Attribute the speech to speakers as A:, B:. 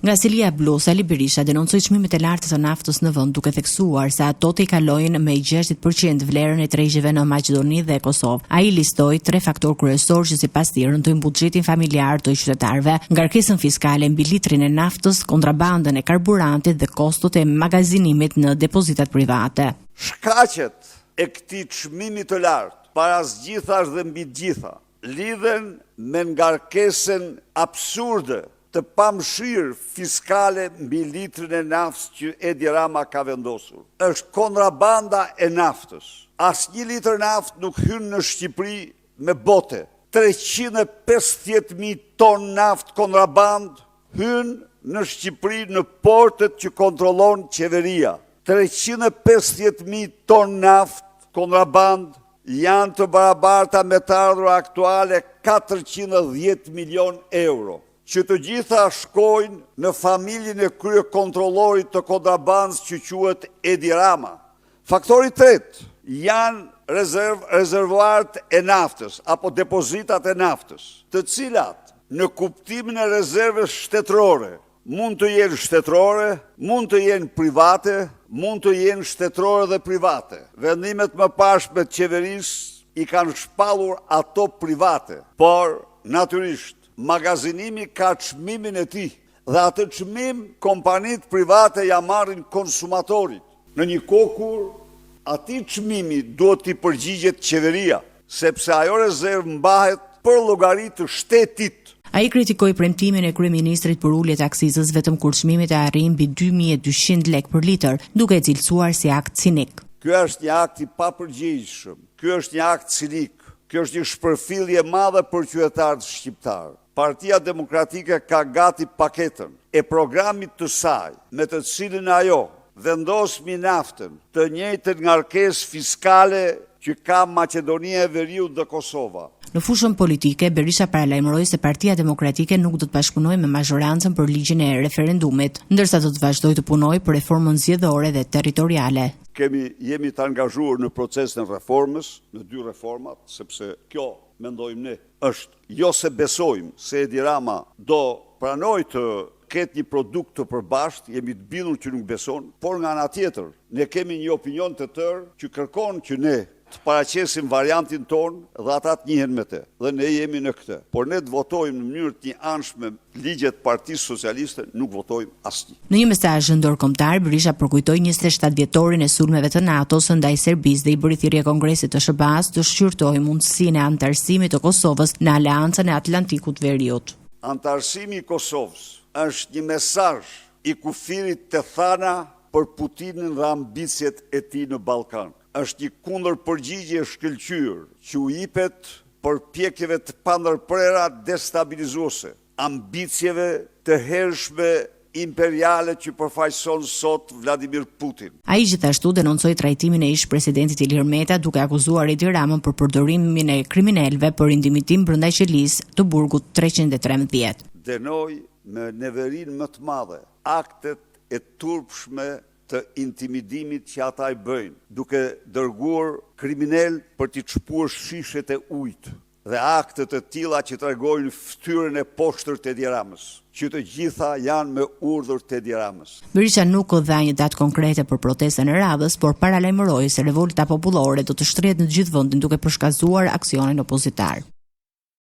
A: Nga Silia Blu, Sali Berisha denoncoi çmimet e larta të naftës në vend, duke theksuar se ato të kalojnë me 60% vlerën e tregjive në Maqedoni dhe Kosovë. Ai listoi 3 faktorë kryesorë që sipas tij rëndojnë buxhetin familjar të qytetarëve: ngarkesën fiskale mbi litrin e naftës, kontrabandën e karburantit dhe kostot e magazinimit në depozitat private.
B: Shkaqet e këtij çmimi të lartë, para zgjithash dhe mbi gjitha, lidhen me ngarkesën absurde të pamshirë fiskale mbi litrin e naftës që Edi Rama ka vendosur. Është kontrabanda e naftës. Asnjë litër naftë nuk hyn në Shqipëri me bote. 350.000 ton naftë kontraband hyn në Shqipëri në portet që kontrollon qeveria. 350.000 ton naftë kontraband janë të barabarta me të ardhur aktuale 410 milion euro, që të gjitha shkojnë në familjen e kryekontrollorit të kontrabandës që quhet Edi Rama. Faktori i tretë janë rezervuarët e naftës apo depozitat e naftës, të cilat në kuptimin e rezervës shtetërore mund të jenë shtetërore, mund të jenë private, mund të jenë shtetërore dhe private. Vendimet më pashme të qeverisë i kanë shpallur ato private, por natyrisht magazinimi ka çmimin e tij dhe atë çmim kompanitë private ja marrin konsumatorit. Në një kohë kur atij çmimi duhet t'i përgjigjet qeveria, sepse ajo rezervë mbahet për llogari të shtetit.
A: Ai kritikoi premtimin e kryeministrit për ulje të aksizës vetëm kur çmimit e arrin mbi 2200 lekë për litër, duke e cilësuar si akt cinik.
B: Ky është një akt i papërgjegjshëm. Ky është një akt cinik. Ky është një shpërfillje e madhe për qytetarët shqiptar. Partia Demokratike ka gati paketën e programit të saj, me të cilin ajo vendos mbi naftën të njëjtën ngarkesë fiskale që ka Maqedonia e Veriut dhe Kosova.
A: Në fushën politike, Berisha paralajmëroi se Partia Demokratike nuk do të bashkëpunojë me mazhorancën për ligjin e referendumit, ndërsa do të vazhdojë të punojë për reformën zgjedhore dhe territoriale.
B: Jemi të angazhuar në procesin e reformës, në 2 reformat, sepse kjo, mendojmë ne, është jo se besojmë se Edi Rama do pranoj të ketë një produkt të përbashkët, jemi të bindur që nuk beson, por nga ana tjetër, ne kemi një opinion të tërë që kërkon që ne të paraqesim variantin ton dhe ata të njihen me te. Dhe ne jemi në këtë. Por ne të votojmë në mënyrë të njëanshme ligjet Partisë Socialiste, nuk votojmë asnjë.
A: Në një mesazh ndërkombëtar, Berisha përkujtoi 27 vjetorin e sulmeve të NATO-s ndaj Serbisë dhe i bëri thirrje Kongresit të SBA-s të shqyrtojë mundësinë e antarësimit të Kosovës në Aleancën e Atlantikut Veriut.
B: Antarësimi i Kosovës është një mesazh i kufirit të thana për Putinin dhe ambicjet e tij në Ballkan. Është një kundërpërgjigje shkëlqyer që u jepet përpjekjeve të pandërprera destabilizuese, ambicjeve të hershme imperiale që përfaqëson sot Vladimir Putin.
A: Ai gjithashtu denoncoi trajtimin e ish-presidentit Ilir Meta, duke akuzuar Edi Ramën për përdorimin e kriminalëve për indimitim brenda qelisë të burgut 313.
B: Denoi me neverin më të madhe aktet e turpshme të intimidimit që ata i bëjnë, duke dërguar kriminal për t'i çpuar shishet e ujit dhe akte të tilla që tregojnë fytyrën e poshtër të Edi Ramës, që të gjitha janë me urdhër të Edi Ramës.
A: Berisha nuk dha një datë konkrete për protestën e radhës, por paralajmëroi se revolta popullore do të shtrihet në të gjithë vendin duke përshkatëzuar aksionin opozitar.